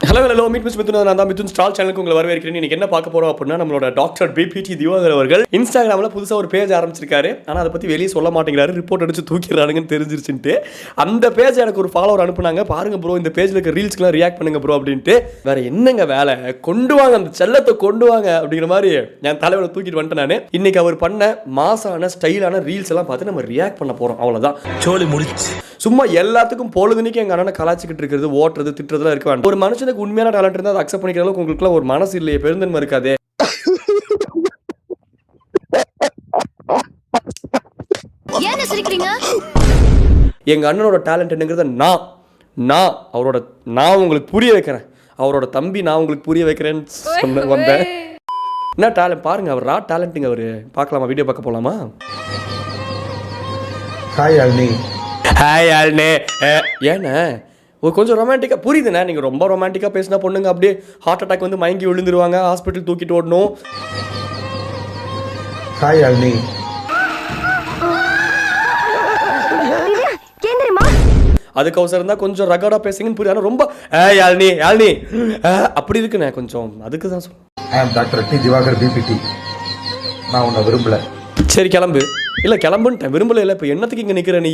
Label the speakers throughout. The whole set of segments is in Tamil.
Speaker 1: Hello meet miss Mithun. நான் தான் மிதுன் ஸ்டால் சேனலுக்கு உங்களை வரவேற்கிறேன். இன்னைக்கு என்ன பார்க்க போறோம் அப்படின்னா, நம்மளோட டாக்டர் பிபிடி திவாகர் அவர்கள் இன்ஸ்டாகிராமில் புதுசாக ஒரு பேஜ் ஆரம்பிச்சிருக்காரு. ஆனால் அதை பற்றி வெளியே சொல்ல மாட்டேங்கிறாரு. ரிப்போர்ட் அடிச்சு தூக்கிடுறானுங்கன்னு தெரிஞ்சிருச்சுட்டு அந்த பேஜ் எனக்கு ஒரு ஃபாலோவர் அனுப்புனாங்க. பாருங்க ப்ரோ, இந்த பேஜில் இருக்க ரீல்ஸ்க்குலாம் ரியாக்ட் பண்ணுங்க ப்ரோ அப்படின்ட்டு. வேற என்னங்க வேலை, கொண்டு வாங்க அந்த செல்லத்தை கொண்டு வாங்க அப்படிங்கிற மாதிரி என் தலைவரை தூக்கிட்டு வந்துட்டேன் நான். இன்னைக்கு அவர் பண்ண மாசான ஸ்டைலான ரீல்ஸ் எல்லாம் பார்த்து நம்ம ரியாக்ட் பண்ண போறோம். அவ்வளோதான், சோலி முடிச்சு. சும்மா எல்லாத்துக்கும் பொழுதுனிக்கு எங்க அண்ணனை கலாச்சிக்கிட்டு இருக்கிறது, ஓட்டுறது, திட்டுறதுலாம் இருக்க வேண்டாம். ஒரு மனுஷனுக்கு உண்மையான டேலண்ட் இருந்தால் அதை அக்செப்ட் பண்ணிக்கிற அளவுக்கு உங்களுக்குலாம் ஒரு மனசு இல்லையே, பெருந்தன்மை இருக்காதே. எங்க அண்ணனோட டேலண்ட் என்னங்கிறத நான் உங்களுக்கு புரிய வைக்கிறேன். அவரோட தம்பி நான் உங்களுக்கு புரிய வைக்கிறேன்னு சொன்ன வந்தேன். என்ன டேலண்ட் பாருங்க, அவர் ரா டேலண்ட்டுங்க. அவர் பார்க்கலாமா? வீடியோ பார்க்க போலாமா?
Speaker 2: ஹாய் அல்னி.
Speaker 1: ஹாய் ஆல்னே. ஏண்ணே ஒரு கொஞ்சம் ரொமான்டிக்காக புரியுதுண்ணே. நீங்கள் ரொம்ப ரொமான்டிக்காக பேசினா பொண்ணுங்க அப்படியே ஹார்ட் அட்டாக் வந்து மயங்கி விழுந்துருவாங்க, ஹாஸ்பிட்டல் தூக்கிட்டு ஓடணும்.
Speaker 2: ஹாய் அல்னி.
Speaker 1: அதுக்கு அவசரம் தான் கொஞ்சம் ரகடாக பேசுங்கன்னு புரியுது. ஆனால் ரொம்ப யாழ்னி அப்படி இருக்குண்ணே கொஞ்சம். அதுக்கு தான்
Speaker 2: I am doctor D Diwakar BPT. நான் உன்னை விரும்பல.
Speaker 1: சரி கிளம்பு. இல்லை கிளம்புன்ட்டேன், விரும்பல. இல்லை இப்போ என்னத்துக்கு இங்கே நிற்கிற நீ?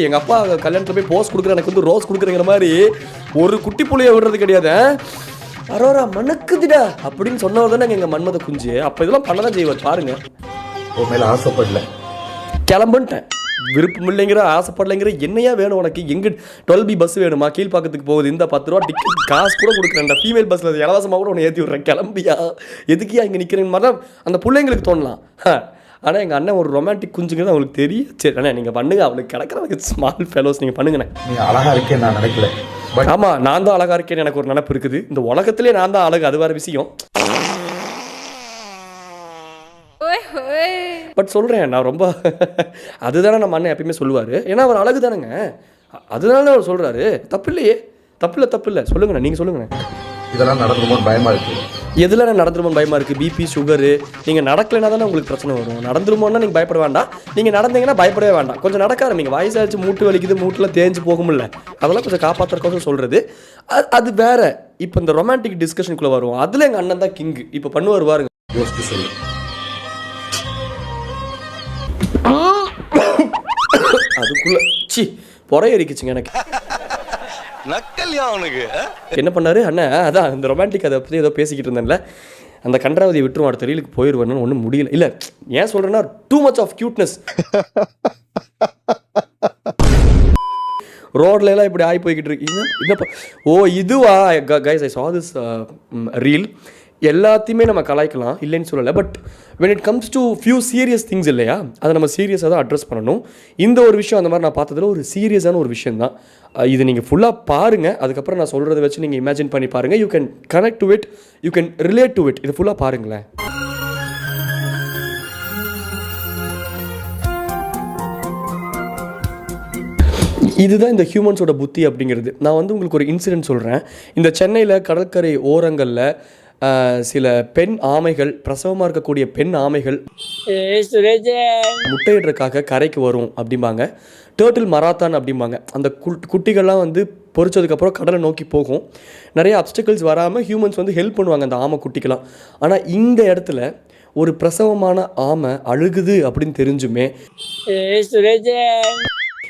Speaker 1: எங்கள் அப்பா கல்யாணத்தில் போய் போஸ் கொடுக்குற, எனக்கு வந்து ரோஸ் கொடுக்குறங்கிற மாதிரி ஒரு குட்டி புள்ளைய விடுறது கிடையாது. அரோரா மணக்குதுடா அப்படின்னு சொன்னவர் தானே எங்கள் மன்மத குஞ்சு. அப்போ இதெல்லாம் பண்ண தான் செய்வார். பாருங்க,
Speaker 2: உன் மேலே ஆசைப்படல.
Speaker 1: கிளம்புன்ட்டேன். விருப்பம் இல்லைங்கிற, ஆசைப்படலைங்கிற, என்னையா வேணும் உனக்கு? எங்கே 12B பஸ் வேணுமா? கீழ்பாக்கத்துக்கு போகுது, இந்த 10 ரூபா டிக்கெட் காசு கூட கொடுக்குறேன்டா. ஃபீமேல் பஸ்ஸில் இலவசமாக கூட உன்னை ஏற்றி விட்றேன். கிளம்பியா, எதுக்கியா இங்கே நிற்கிறேன்னு மாதிரி தான் அந்த பிள்ளைங்களுக்கு தோணலாம். ஆனால் எங்கள் அண்ணன் ஒரு ரொமான்டிக் குஞ்சுங்கிறது அவங்களுக்கு தெரியும். சரி அண்ணா நீங்கள் பண்ணுங்க, அவளுக்கு கிடக்கிறதுக்கு ஸ்மால் ஃபெலோஸ் நீங்கள் பண்ணுங்கண்ணே.
Speaker 2: நீ அழகாக இருக்கேன்னு நான் நினைக்கல. பட்
Speaker 1: ஆமாம், நான் தான் அழகாக இருக்கேன்னு எனக்கு ஒரு நினைப்பு இருக்குது. இந்த உலகத்திலே நான் தான் அழகு, அது வேறு விஷயம். பட் சொல்கிறேன் நான் ரொம்ப அதுதானே நம்ம அண்ணன் எப்பயுமே சொல்லுவார். ஏன்னா அவர் அழகு தானேங்க, அதுதானே அவர் சொல்கிறாரு. தப்பு இல்லையே, தப்பு இல்லை. சொல்லுங்கண்ணா, நீங்கள் சொல்லுங்கண்ணே.
Speaker 2: இதெல்லாம் நடந்துருமோன்னு பயமாக இருக்குது.
Speaker 1: எதில் நடந்துருமோன்னு பயமாக இருக்குது? BP, sugar. நீங்கள் நடக்கலைன்னா தானே உங்களுக்கு பிரச்சனை வரும். நடந்துருமோன்னா நீங்கள் பயப்பட வேண்டாம். நீங்கள் நடந்தீங்கன்னா பயப்படவே வேண்டாம். கொஞ்சம் நடக்க ஆரம்பிங்க. வயசாச்சு, மூட்டு வலிக்குது, மூட்டில் தேஞ்சு போகும்ல, அதெல்லாம் கொஞ்சம் காப்பாற்றுறதுக்கோசம் சொல்கிறது. அது வேற. இப்போ இந்த ரொமான்டிக் டிஸ்கஷனுக்குள்ளே வருவோம். அதில் எங்கள் அண்ணன் தான் கிங்கு. இப்போ பண்ணுவார் பாருங்க.
Speaker 2: யோசிச்சு சொல்லு.
Speaker 1: அதுக்குள்ள பொறையரிக்குச்சுங்க எனக்கு. என்ன பண்ணாரு அண்ணன்? அதான் இந்த ரொமான்டிக் அதை பற்றி ஏதோ பேசிக்கிட்டு இருந்தேன்ல, அந்த கன்றாவதியை விட்டுரும், அடுத்த ரீலுக்கு போயிடுவேன்னு ஒன்றும் முடியல. இல்லை ஏன் சொல்கிறேன்னா, டூ மச் ஆஃப் கியூட்னஸ். ரோட்ல எல்லாம் இப்படி ஆகி போய்கிட்டு இருக்கு. ஓ இதுவா guys, I saw this reel. எல்லாத்தையுமே நம்ம கலாய்க்கலாம், இல்லைன்னு சொல்லலை. But when it comes to few serious things இல்லையா, அதை நம்ம சீரியஸாக தான் அட்ரஸ் பண்ணணும். இந்த ஒரு விஷயம் அந்த மாதிரி நான் பார்த்ததில் ஒரு சீரியஸான ஒரு விஷயம் தான் இது. நீங்கள் ஃபுல்லாக பாருங்கள், அதுக்கப்புறம் நான் சொல்கிறத வச்சு நீங்கள் இமேஜின் பண்ணி பாருங்கள். You can connect to it, you can relate to it. இது ஃபுல்லாக பாருங்களேன். இதுதான் இந்த ஹியூமன்ஸோட புத்தி அப்படிங்கிறது. நான் வந்து உங்களுக்கு ஒரு இன்சிடென்ட் சொல்கிறேன். இந்த சென்னையில் கடற்கரை ஓரங்களில் சில பெண் ஆமைகள், பிரசவமாக இருக்கக்கூடிய பெண் ஆமைகள் முட்டையிடுறதுக்காக கரைக்கு வரும் அப்படிம்பாங்க. டேர்ட்டில் மராத்தான் அப்படிம்பாங்க. அந்த குட்டிகள்லாம் வந்து பொரிச்சதுக்கப்புறம் கடலை நோக்கி போகும். நிறைய அப்டக்கிள்ஸ் வராமல் ஹியூமன்ஸ் வந்து ஹெல்ப் பண்ணுவாங்க அந்த ஆமை குட்டிக்கெல்லாம். ஆனால் இந்த இடத்துல ஒரு பிரசவமான ஆமை அழுகுது அப்படின்னு தெரிஞ்சுமே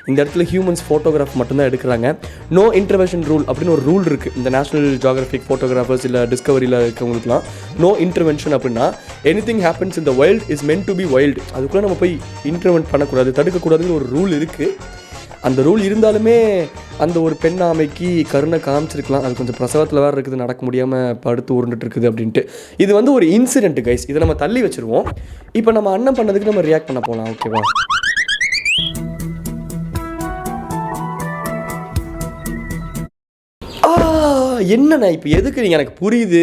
Speaker 1: இந்த இடத்துல ஹியூமன்ஸ் ஃபோட்டோகிராஃப் மட்டும்தான் எடுக்கிறாங்க. நோ இன்டர்வென்ஷன் ரூல் அப்படின்னு ஒரு ரூல் இருக்குது இந்த நேஷனல் ஜியோகிராஃபிக் ஃபோட்டோகிராஃபர்ஸ் இல்லை டிஸ்கவரியில் இருக்கவங்களுக்குலாம். நோ இன்டர்வென்ஷன் அப்படின்னா anything happens in the wild is meant to be wild. அதுக்குள்ளே நம்ம போய் இன்டர்வென்ட் பண்ணக்கூடாது, தடுக்கக்கூடாதுன்னு ஒரு ரூல் இருக்குது. அந்த ரூல் இருந்தாலுமே அந்த ஒரு பெண் ஆமைக்கு கருணை காமிச்சிருக்கலாம். அது கொஞ்சம் பிரசவத்தில் வேறு இருக்குது, நடக்க முடியாமல் படுத்து உருண்டுட்டு இருக்குது அப்படின்ட்டு. இது வந்து ஒரு இன்சிடென்ட் கைஸ், இதை நம்ம தள்ளி வச்சுருவோம். இப்போ நம்ம அண்ணன் பண்ணதுக்கு நம்ம ரியாக்ட் பண்ண போகலாம். ஓகேவா? என்னண்ணா இப்போ எதுக்கு நீங்கள், எனக்கு புரியுது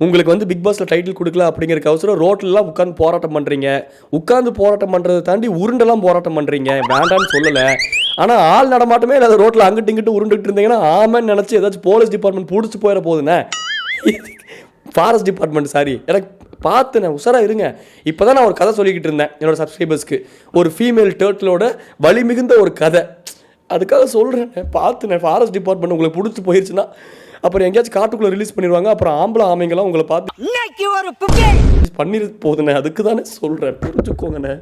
Speaker 1: உங்களுக்கு வந்து பிக் பாஸில் டைட்டில் கொடுக்கல அப்படிங்கிறக்கு அவசரம் ரோட்லலாம் உட்காந்து போராட்டம் பண்ணுறீங்க. உட்காந்து போராட்டம் பண்ணுறதை தாண்டி உருண்டெல்லாம் போராட்டம் பண்ணுறீங்க, வேண்டான்னு சொல்லலை. ஆனால் ஆள் நடமாட்டமே இல்லை ரோட்டில் அங்கிட்டு இங்கிட்டு உருண்டுகிட்டு இருந்தீங்கன்னா ஆமான்னு நினச்சி ஏதாச்சும் போலீஸ் டிபார்ட்மெண்ட் பிடிச்சி போயிட போகுதுண்ணே. ஃபாரஸ்ட் டிபார்ட்மெண்ட் சாரி, எனக்கு பார்த்துண்ணே உஷாராக இருங்க. இப்போ தான் நான் ஒரு கதை சொல்லிக்கிட்டு இருந்தேன் என்னோடய சப்ஸ்கிரைபர்ஸ்க்கு. ஒரு ஃபீமேல் டேர்ட்டிலோட வலி மிகுந்த ஒரு கதை. அதுக்காக சொல்கிறேன், பார்த்துண்ணே ஃபாரஸ்ட் டிபார்ட்மெண்ட் உங்களுக்கு பிடிச்சி போயிடுச்சுன்னா அப்புறம் எங்கேயாச்சும் காட்டுக்குள்ளே ரிலீஸ் பண்ணிடுவாங்க. அப்புறம் ஆம்பளை ஆமைங்களாம் உங்களை பார்த்து பண்ணிரு போதுண்ணே. அதுக்கு தானே சொல்கிறேன், புரிஞ்சுக்கோங்கண்ணே.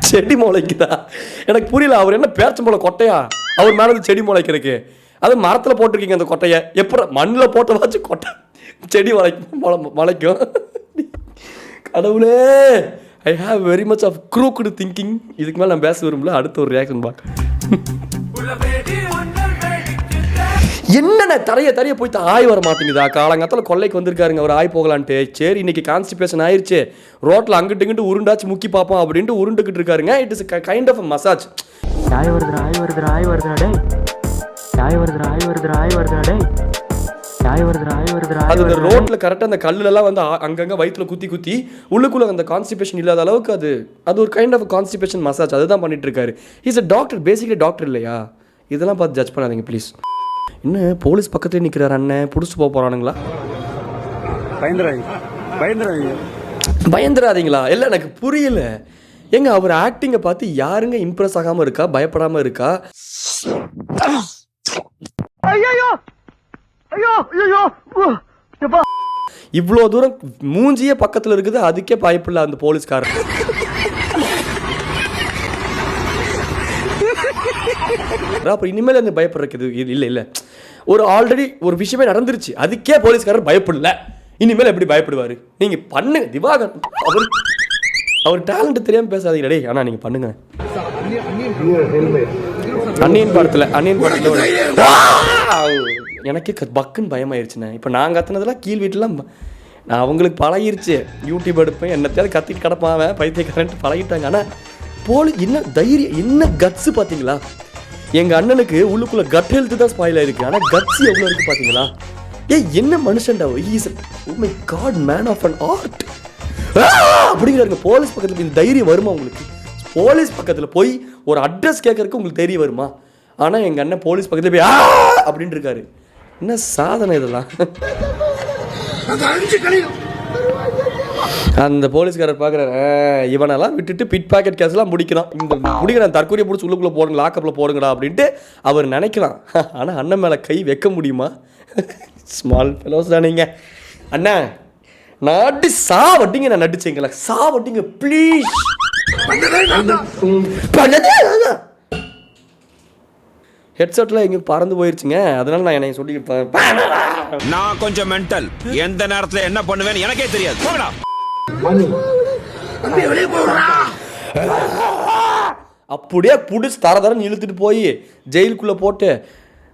Speaker 1: செடி முளைக்குதா? எனக்கு புரியல. அவர் என்ன பேச்சம்பழம் கொட்டையா அவர் மேலே செடி முளைக்கிறதுக்கு? அது மரத்தில் போட்டிருக்கீங்க அந்த கொட்டையை. எப்போ மண்ணில் போட்ட வச்சு கொட்டை செடி முளைக்கும்? கடவுளே, I have very much of crooked thinking. இதுக்கு மேலே நான் பேச விரும்பல. அடுத்த ஒரு ரியாக்ஷன் பார்க்க. என்னென்ன தரைய போய் ஆய் வர மாட்டேங்குதா? காலங்காலத்தில் கொள்ளைக்கு வந்திருக்காருங்க அவர் ஆய் போகலான்ட்டு. சரி, இன்னைக்கு கான்ஸ்டிபேஷன் ஆயிடுச்சு, ரோட்டில் அங்கிட்டு இங்கிட்டு உருண்டாச்சு முக்கி பார்ப்போம் அப்படின்ட்டு உருண்டுக்கிட்டு இருக்காருங்க. It is kind of massage.
Speaker 3: ஆய் வருதுடா ஆய் வருதுடா ஆய் வருதுடா டேய், ஆய் வருதுடா ஆய் வருதுடா ஆய் வருதுடா டேய், ஆய் வருதுடா ஆய் வருதுடா.
Speaker 1: அது இந்த ரோட்டில் கரெக்டாக அந்த கல்லுலலாம் வந்து அங்கங்கே வயிற்றுல குத்தி உள்ளுக்குள்ளே அந்த கான்ஸ்டிபேஷன் இல்லாத அளவுக்கு அது ஒரு கைண்ட் ஆஃப் கான்ஸ்டிபேஷன் மசாஜ். அதுதான் பண்ணிட்டு இருக்காரு. Is a doctor, basically doctor இல்லையா? இதெல்லாம் பார்த்து ஜட்ஜ் பண்ணாதீங்க ப்ளீஸ். இன்னும் போலீஸ் பக்கத்துலேயே நிற்கிறார் அண்ணன். பிடிச்சிட்டு போக போகிறானுங்களா? பயந்துடாதீங்களா? இல்லை, எனக்கு புரியல. ஏங்க அவர் ஆக்டிங்கை பார்த்து யாருங்க இம்ப்ரெஸ் ஆகாமல் இருக்கா, பயப்படாமல் இருக்கா? இவ்வளோ தூரம் மூஞ்சியே பக்கத்தில் இருக்குது, அதுக்கே பயப்படல அந்த போலீஸ்காரர். அப்புறம் இனிமேல் அந்த பயப்படுறது இல்லை. ஒரு ஆல்ரெடி ஒரு விஷயமே நடந்துருச்சு, அதுக்கே போலீஸ்காரர் பயப்படல. இனிமேல் எப்படி பயப்படுவார்? நீங்கள் பண்ணுங்க திவாகர். அவர் டேலண்ட் தெரியாமல் பேசாதீங்க டே. ஆனால் நீங்கள் பண்ணுங்க. அன்னியன் படத்தில் எனக்கே பக்குன்னு பயமாயிருச்சுண்ணே. இப்போ நான் கத்துனதெல்லாம் கீழ் வீட்டிலாம் நான் அவங்களுக்கு பழகிருச்சு. யூடியூப் எடுப்பேன், என்னத்தையாவது கத்திட்டு கிடப்பான் பைத்தியக்காரன்ட்டு பழகிட்டாங்க. ஆனால் என்ன தைரியம், என்ன கட்ஸு பார்த்தீங்களா? எங்கள் அண்ணனுக்கு உள்ளுக்குள்ளே கட் ஹெல்த் தான் ஸ்பாயில் ஆயிருக்கு, ஆனால் கட்ஸ் எவ்வளோ இருக்குது பார்த்தீங்களா? என்ன மனுஷன்டா, is oh my God, man of an art அப்படிங்கிறாருங்க. போலீஸ் பக்கத்தில் இந்த தைரியம் வருமா உங்களுக்கு? போலீஸ் பக்கத்தில் போய் ஒரு அட்ரஸ் கேட்கறதுக்கு உங்களுக்கு தைரியம் வருமா? ஆனால் எங்கள் அண்ணன் போலீஸ் பக்கத்தில் போய் அப்படின்னு இருக்காரு. என்ன சாதனை இதெல்லாம்? அந்த போலீஸ்காரர் பார்க்குறாரு, இவனெல்லாம் விட்டுட்டு பிட் பாக்கெட் கேஸ்லாம் முடிக்கிறான், இந்த முடிக்கிறான், தற்கொலையை பிடிச்சி உள்ளுக்குள்ளே போடுங்க, லாக்கப்பில் போடுங்கடா அப்படின்ட்டு அவர் நினைக்கலாம். ஆனால் அண்ணன் மேலே கை வைக்க முடியுமா? ஸ்மால் ஃபெலோஸ் தானீங்க அண்ணா. நாட்டி சாவட்டிங்க, நான் நடிச்சேங்களா? சாவட்டிங்க ப்ளீஸ். ஹெட்செட்லாம் எங்க பறந்து போயிருச்சுங்க, அதனால நான் என்னை சொல்லியிருப்பேன்.
Speaker 4: நான் கொஞ்சம் மென்டல், எந்த நேரத்துல என்ன பண்ணுவேன்னு எனக்கே தெரியாது. போங்கடா.
Speaker 1: அப்படியே புடிச்சு தரன்னு இழுத்துட்டு போய் ஜெயிலுக்குள்ளே போட்டு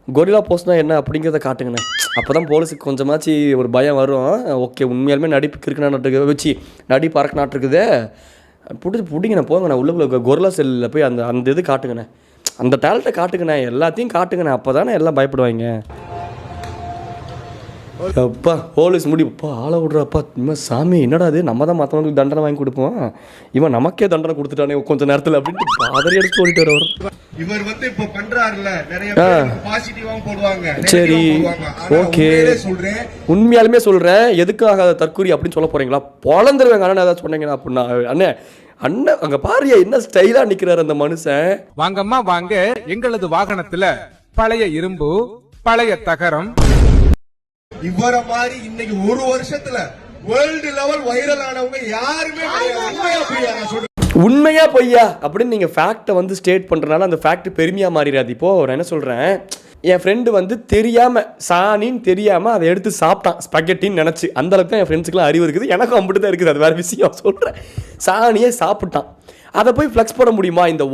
Speaker 1: கொரில்லா போஸ்ட்னா என்ன அப்படிங்கிறத காட்டுங்கண்ணே. அப்போ தான் போலீஸுக்கு கொஞ்சமாச்சு ஒரு பயம் வரும். ஓகே, உண்மையாலுமே நடிப்பு இருக்குனாட்டு வச்சு நடிப்பு அரக்கநாட்டு இருக்குதே, பிடிங்கண்ணே போங்கண்ணே. உள்ளுக்குள்ள கொரில்லா செல்லில் போய் அந்த இது காட்டுங்கண்ணே, அந்த டேலண்ட்டை காட்டுங்கண்ணே, எல்லாத்தையும் காட்டுங்கண்ணே. அப்போ தானே எல்லாம் பயப்படுவாங்க. அப்பா போலீஸ் முடிப்பா ஆளை விட்றாப்பா. இவன் சாமி என்னடா அது, நம்ம தான் மற்றவங்களுக்கு தண்டனை வாங்கி கொடுப்போம், இவன் நமக்கே தண்டனை கொடுத்துட்டானே கொஞ்சம் நேரத்தில் அப்படின்ட்டு பாதறி எடுத்து சொல்லிட்டு வரவர்.
Speaker 5: இவர் வந்து இப்ப பண்றாருல, நிறைய பேர் பாசிட்டிவா போடுவாங்க.
Speaker 1: சரி, ஓகே, உண்மையாலுமே சொல்றேன். எதுக்காக தற்கூரி அப்படின்னு சொல்ல போறீங்களா? பொழந்துருவேங்க அண்ணன் ஏதாவது சொன்னீங்கன்னா அப்படின்னா. அண்ணன் அங்க பாரியா என்ன ஸ்டைலா நிக்கிறாரு அந்த மனுஷன்.
Speaker 6: வாங்கம்மா வாங்க, எங்களது வாகனத்துல பழைய இரும்பு, பழைய தகரம்.
Speaker 5: இவர மாதிரி இன்னைக்கு ஒரு வருஷத்துல வேர்ல்டு லெவல் வைரல் ஆனவங்க யாருமே
Speaker 1: உண்மையா பொய்யா அப்படின்னு நீங்க ஃபேக்டை வந்து ஸ்டேட் பண்றதுனால அந்த ஃபேக்ட் பெருமையா மாறிடாது. இப்போ நான் என்ன சொல்றேன், என் ஃப்ரெண்டு வந்து தெரியாம சாணின்னு தெரியாம அதை எடுத்து சாப்பிட்டான் ஸ்பெகட்டின்னு நினைச்சு. அந்த அளவுக்கு தான் என் ஃப்ரெண்ட்ஸுக்குலாம் அறிவு இருக்குது, எனக்கும் அம்பிட்டு தான் இருக்குது. அது வேற விஷயம் சொல்றேன். சாணியே சாப்பிட்டான், அதை போய் ஃப்ளெக்ஸ் பண்ண முடியுமா? இந்த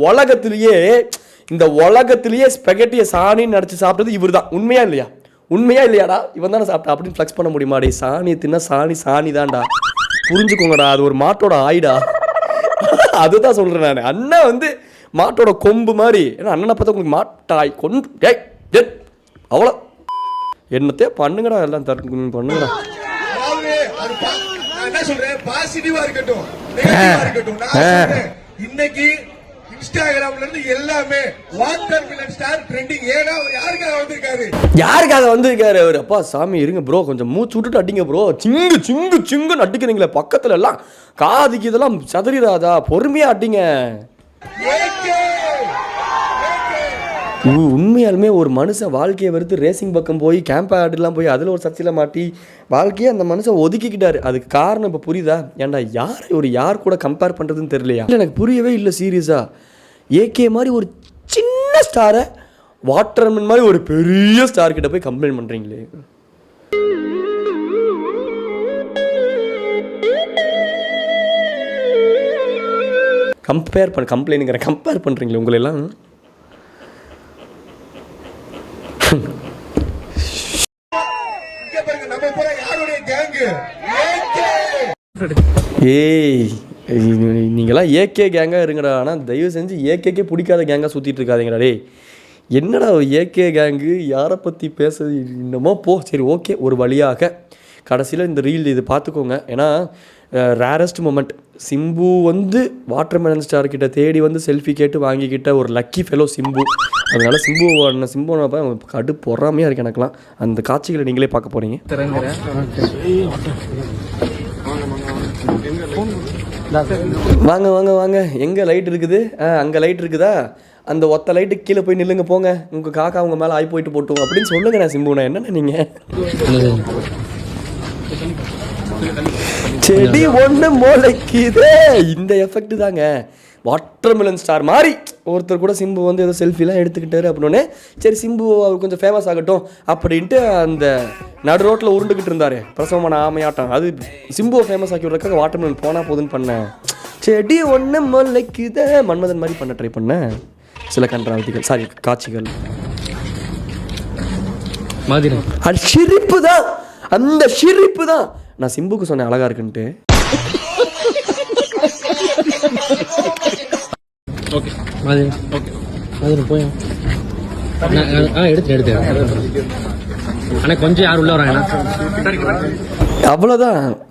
Speaker 1: உலகத்திலேயே ஸ்பெகட்டியை சாணின்னு நினைச்சு சாப்பிட்டது இவர் தான். உண்மையா இல்லையா? உண்மையா இல்லையாடா? இவன் தானே சாப்பிட்டா அப்படின்னு ஃப்ளெக்ஸ் பண்ண முடியுமா? டே, சாணியை தின்னா சாணி தான்டா, புரிஞ்சுக்கோங்கடா. அது ஒரு மாட்டோட ஆயிடா. அதுதான் சொல்றேன் நான். அண்ணன் வந்து மாட்டோட கொம்பு மாதிரி. ஏன்னா அண்ணனை பார்த்தா உங்களுக்கு மாட்டாய் கொண்டு அவ்வளோ என்னத்தே பண்ணுங்கடா, எல்லாம் பண்ணுங்கடா.
Speaker 5: என்ன சொல்றேன், பாசிட்டிவா இருக்கட்டும், இன்னைக்கு இன்ஸ்டாகிராம்ல இருந்து எல்லாமே வாட்டர் மிலன் ஸ்டார் ட்ரெண்டிங். ஏனா யாருக்காக வந்திருக்காரு அவர்?
Speaker 1: அப்பா சாமி இருங்க ப்ரோ, கொஞ்சம் மூச்சு விட்டுட்டு அடிங்க ப்ரோ. சிங்குன்னு அடிக்கிறீங்களே பக்கத்துல எல்லாம், காதுக்கு இதெல்லாம் சதறிடாதா? பொறுமையா அடிங்க. உண்மையாலுமே ஒரு மனுஷன் வாழ்க்கையை வெறுத்து ரேசிங் பக்கம் போய் கேம்ப் ஆடுலாம் போய் அதில் ஒரு சர்ச்சையில் மாட்டி வாழ்க்கையை அந்த மனுஷன் ஒதுக்கிக்கிட்டாரு. அதுக்கு காரணம் இப்போ புரியுதா? ஏன்டா யார் கூட கம்பேர் பண்ணுறதுன்னு தெரியலையா? இல்லை எனக்கு புரியவே இல்லை சீரியஸாக. ஏகே மாதிரி ஒரு சின்ன ஸ்டாரை வாட்டர்மேன் மாதிரி ஒரு பெரிய ஸ்டார் கிட்ட போய் கம்ப்ளைண்ட் பண்ணுறீங்களே. கம்பேர் பண்ணுறீங்களே உங்களெல்லாம். ஏய் நீங்களாம் ஏகே கேங்காக இருங்கடா. ஆனால் தயவு செஞ்சு ஏகேக்கே பிடிக்காத கேங்காக சுற்றிட்டு இருக்காதீங்கடா. டே என்னடா ஏகே கேங்கு யாரை பற்றி பேசுறது இன்னமோ போ. சரி ஓகே, ஒரு வழியாக கடைசியில் இந்த ரீல் இது பார்த்துக்கோங்க. ஏன்னா ரேரஸ்ட் மொமெண்ட் சிம்பு வந்து வாட்டர்மெலன் ஸ்டார் கிட்ட தேடி வந்து செல்ஃபி கேட்டு வாங்கிக்கிட்ட ஒரு லக்கி ஃபெலோ சிம்பு. அதனால சிம்பு கடு பொறாமையாக இருக்கு எனக்குலாம். அந்த காட்சிகளை நீங்களே பார்க்க போகிறீங்க. வாங்க வாங்க வாங்க, எங்கே லைட் இருக்குது? அங்கே லைட் இருக்குதா? அந்த ஒத்த லைட்டுக்கு கீழே போய் நில்லுங்க போங்க, உங்கள் காக்கா உங்கள் மேலே ஆய் போயிட்டு போட்டோம் அப்படின்னு சொல்லுங்க. நான் சிம்புண்ணா என்னென்ன நீங்கள் செடி ஒன்று மோளைக்குதே, இந்த எஃபெக்ட் தாங்க. வாட்டர்மெலன் ஸ்டார் மாதிரி ஒருத்தர் கூட சிம்பு வந்து ஏதோ செல்ஃபிலாம் எடுத்துக்கிட்டாரு அப்படின்னே சரி சிம்பு அவர் கொஞ்சம் ஃபேமஸ் ஆகட்டும் அப்படின்ட்டு அந்த நடு ரோட்டில் உருண்டுக்கிட்டு இருந்தார் பிரசவமான ஆமையாட்டம். அது சிம்புவை ஃபேமஸ் ஆக்கி விட்றதுக்காக வாட்டர்மெலன் போனால் போதுன்னு பண்ணேன். செடி ஒன்று மொளைக்குதே மன்மதன் மாதிரி பண்ண ட்ரை பண்ணேன். சில கன்றாவதிகள் காட்சிகள் அது சிரிப்பு தான். அந்த சிரிப்பு தான் நான் சிம்புக்கு சொன்னேன் அழகா இருக்குன்ட்டு.
Speaker 3: கொஞ்சம் யார் உள்ள வராங்க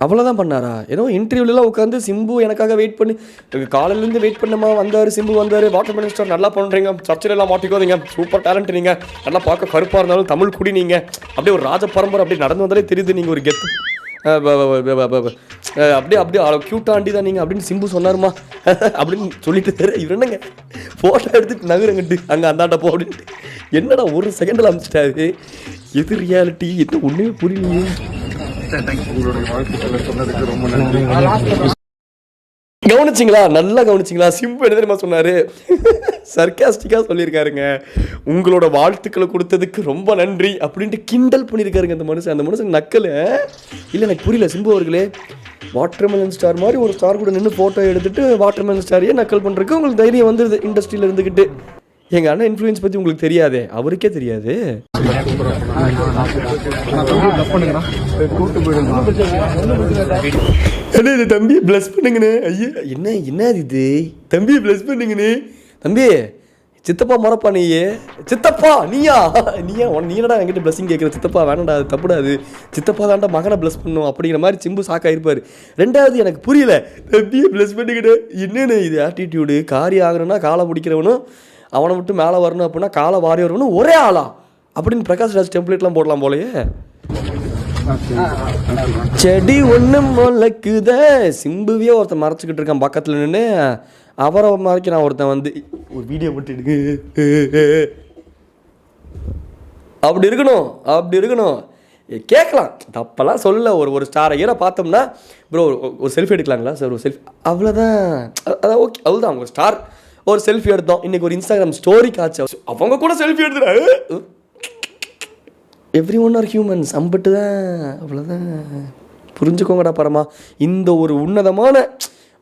Speaker 1: அவ்வளோதான் பண்ணாரா? ஏதோ இன்டர்வியூலாம் உட்காந்து சிம்பு எனக்காக வெயிட் பண்ணி காலையிலேருந்து வெயிட் பண்ணமா வந்தார். சிம்பு வந்தார், வாட்டர்மெலன் ஸ்டார் நல்லா பண்ணுறீங்க, சர்ச்சில் எல்லாம் மாட்டிக்கோதீங்க, சூப்பர் டேலண்ட் நீங்கள், நல்லா பார்க்க கருப்பாக இருந்தாலும் தமிழ் குடி நீங்கள், அப்படியே ஒரு ராஜ பரம்பரை அப்படி நடந்து வந்தாலே தெரியுது நீங்கள் ஒரு கெத்து அப்படியே க்யூட்டாக ஆண்டி தான் நீங்கள் அப்படின்னு சிம்பு சொன்னாருமா அப்படின்னு சொல்லிட்டு இவர் என்னங்க ஃபோட்டோ எடுத்துட்டு நகரங்கட்டு அங்கே அந்தாண்ட போ அப்படின்ட்டு என்னடா ஒரு செகண்டில் அனுப்பிச்சிட்டாரு. எது ரியாலிட்டி என்ன ஒன்றுமே புரியலையே. கவனிச்சிங்களா? நல்லா கவனிச்சிங்களா? சிம்பு என்ன தெரியுமா சொன்னார்? சர்க்காஸ்டிக்காக சொல்லியிருக்காருங்க, உங்களோட வாழ்த்துக்களை கொடுத்ததுக்கு ரொம்ப நன்றி அப்படின்ட்டு கிண்டல் பண்ணியிருக்காருங்க அந்த மனுஷன் நக்கல் இல்லை. எனக்கு புரியல. சிம்பு அவர்களே, வாட்டர்மெலன் ஸ்டார் மாதிரி ஒரு ஸ்டார் கூட நின்று ஃபோட்டோ எடுத்துட்டு வாட்டர்மெலன் ஸ்டாரையே நக்கல் பண்ணுறதுக்கு உங்களுக்கு தைரியம் வந்துடுது இண்டஸ்ட்ரியில் இருந்துக்கிட்டு. எங்கள் அண்ணன் இன்ஃப்ளூயன்ஸ் பற்றி உங்களுக்கு தெரியாதே, அவருக்கே தெரியாது. என்ன இது தம்பி பிளஸ் பண்ணுங்கண்ணே? ஐயா என்ன இது தம்பி பிளஸ் பண்ணுங்கண்ணே? தம்பி சித்தப்பா மறப்பா நீயே? சித்தப்பா நீயா நீனடா என்கிட்ட பிளஸிங் கேட்குற? சித்தப்பா வேணாண்டா, அது தப்புடாது, சித்தப்பா தாண்டா மகனை பிளஸ் பண்ணும் அப்படிங்கிற மாதிரி சிம்பு சாக்காயிருப்பார். ரெண்டாவது எனக்கு புரியல, தம்பியை பிளஸ் பண்ணிக்கிட்டு என்னென்ன இது ஆட்டிடியூடு? காரியம் ஆகணும்னா காலை பிடிக்கிறவனும் அவனை விட்டு மேலே வரணும் அப்படின்னா காலை வாரி வரணும் ஒரே ஆளா அப்படின்னு பிரகாஷ் ராஜ் டெம்ப்ளேட்லாம் போடலாம் போலயே. செடி ஒன்று மொளைக்குதே சிம்புவே ஒருத்தன் மறைச்சிக்கிட்டு இருக்கான் பக்கத்தில் நின்று. அவரை மறைக்கிறான் ஒருத்தன் வந்து ஒரு வீடியோ போட்டு அப்படி இருக்கணும் கேட்கலாம், தப்பெல்லாம் சொல்ல. ஒரு ஸ்டாரை ஹீரோ பார்த்தோம்னா ப்ரோ ஒரு செல்ஃபி எடுக்கலாங்களா சார்? ஒரு செல்ஃபி அவ்வளோதான், அதான் ஓகே, அவ்வளோதான். ஒரு ஸ்டார் ஒரு செல்ஃபி எடுத்தோம், இன்றைக்கி ஒரு இன்ஸ்டாகிராம் ஸ்டோரி காட்சி அவங்க கூட செல்ஃபி எடுத்துறாரு. எவ்ரி ஒன் ஆர் ஹியூமன்ஸ் அம்பிட்டு தான், அவ்வளோதான். புரிஞ்சுக்கோங்கடா பரமா. இந்த ஒரு உன்னதமான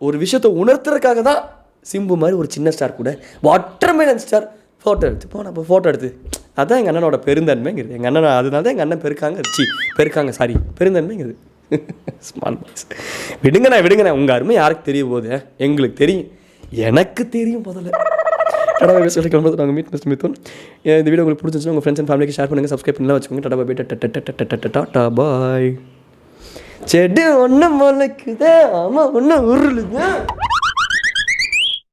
Speaker 1: ஒரு விஷயத்தை உணர்த்துறதுக்காக தான் சிம்பு மாதிரி ஒரு சின்ன ஸ்டார் கூட வாட்டர்மெலன் ஸ்டார் ஃபோட்டோ எடுத்து போனால் அப்போ ஃபோட்டோ எடுத்து அதான் எங்கள் அண்ணனோட பெருந்தன்மைங்கிறது. எங்கள் அண்ணன் அதனால தான் எங்கள் அண்ணன் பெருந்தன்மைங்கிறது. ஸ்மால் பாய்ஸ் விடுங்கண்ணா உங்கள் அருமை யாருக்கு தெரிய போகுது? எங்களுக்கு தெரியும், எனக்கு தெரியும். முதல்ல நாங்கள் மீட் மிஸ்டர் மித்தோன். இந்த வீடியோ உங்களுக்கு பிடிச்சிருந்துச்சுன்னா உங்கள் ஃப்ரெண்ட்ஸ் அண்ட் ஃபேமிலிக்கு ஷேர் பண்ணுங்கள், சப்ஸ்கிரைப் பண்ணலாம் வச்சுக்கோங்க. டாடா பாய், டாடா பாய். செடி ஒன்று மொளைக்குதே, ஆமாம் ஒன்று உருளுது.